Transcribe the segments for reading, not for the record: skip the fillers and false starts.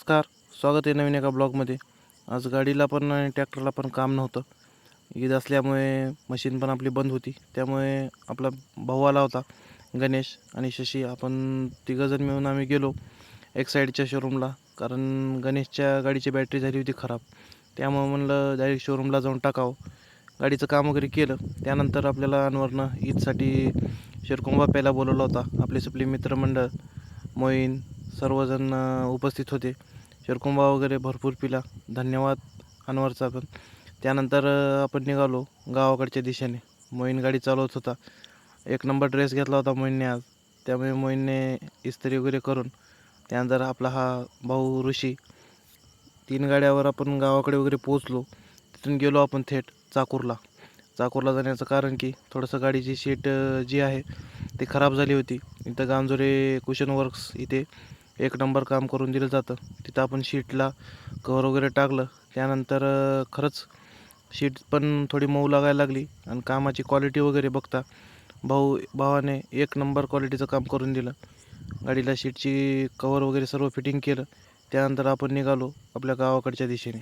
नमस्कार. स्वागत आहे नवीन एका ब्लॉगमध्ये. आज गाडीला पण आणि ट्रॅक्टरला पण काम नव्हतं. ईद असल्यामुळे मशीन पण आपली बंद होती. त्यामुळे आपला भाऊ आला होता, गणेश आणि शशी. आपण तिघंजण मिळून आम्ही गेलो एक साईडच्या शोरूमला, कारण गणेशच्या गाडीची बॅटरी झाली होती खराब. त्यामुळे म्हणलं डायरेक्ट शोरूमला जाऊन टाकावं. गाडीचं काम वगैरे केलं. त्यानंतर आपल्याला अनवरनं ईदसाठी शिरकुंबा प्यायला बोलवला होता. आपले मित्रमंडळ मोईन सर्वजण उपस्थित होते. शिरकुंबा वगैरे भरपूर पिला. धन्यवाद अनवरचा पण. त्यानंतर आपण निघालो गावाकडच्या दिशेने. मोईन गाडी चालवत होता. एक नंबर ड्रेस घेतला होता मोईनने आज. त्यामुळे मोईनने इस्त्री वगैरे करून त्यानंतर आपला हा भाऊ ऋषी 3 गाड्यावर आपण गावाकडे वगैरे पोहोचलो. तिथून गेलो आपण थेट चाकूरला जाण्याचं कारण की थोडंसं गाडीची सीट जी आहे ती खराब झाली होती. इथं गांजोरे कुशन वर्क्स इथे एक नंबर काम करून दिलं जातं. तिथं आपण शीटला कवर वगैरे टाकलं. त्यानंतर खरंच शीट पण थोडी मऊ लागायला लागली आणि कामाची क्वालिटी वगैरे बघता भावाने एक नंबर क्वालिटीचं काम करून दिलं. गाडीला शीटची कवर वगैरे सर्व फिटिंग केलं. त्यानंतर आपण निघालो आपल्या गावाकडच्या दिशेने.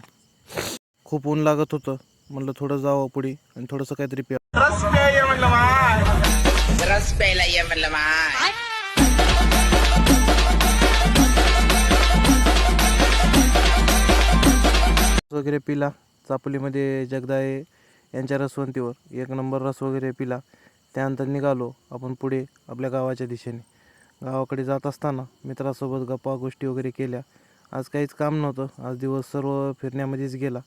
खूप ऊन लागत होतं. म्हणलं थोडं जावं पुढे आणि थोडंसं काहीतरी प्यावं. रस प्यायला ये म्हणलं माय. वगैरे पिला. चापोलीमध्ये जगदाळे यांच्या रसवंतीवर एक नंबर रस वगैरे पिला. त्यानंतर निघालो आपण पुढे आपल्या गावाच्या दिशेने. गावाकडे जात असताना मित्रासोबत गप्पा गोष्टी वगैरे केल्या. आज काहीच काम नव्हतं. आज दिवस सर्व फिरण्यामध्येच गेला.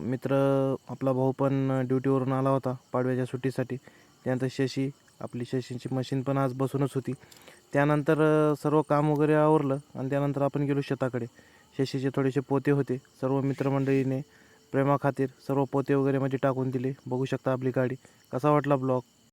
मित्र आपला भाऊ पण ड्युटीवरून आला होता पाडव्याच्या सुट्टीसाठी. त्यानंतर शशीची मशीन पण आज बसूनच होती. त्यानंतर सर्व काम वगैरे आवरलं आणि त्यानंतर आपण गेलो शेताकडे. शशीचे थोडेसे पोते होते. सर्व मित्रमंडळीने प्रेमाखातीर सर्व पोते वगैरे मध्ये टाकून दिले. बघू शकता आपली गाडी. कसा वाटला ब्लॉग?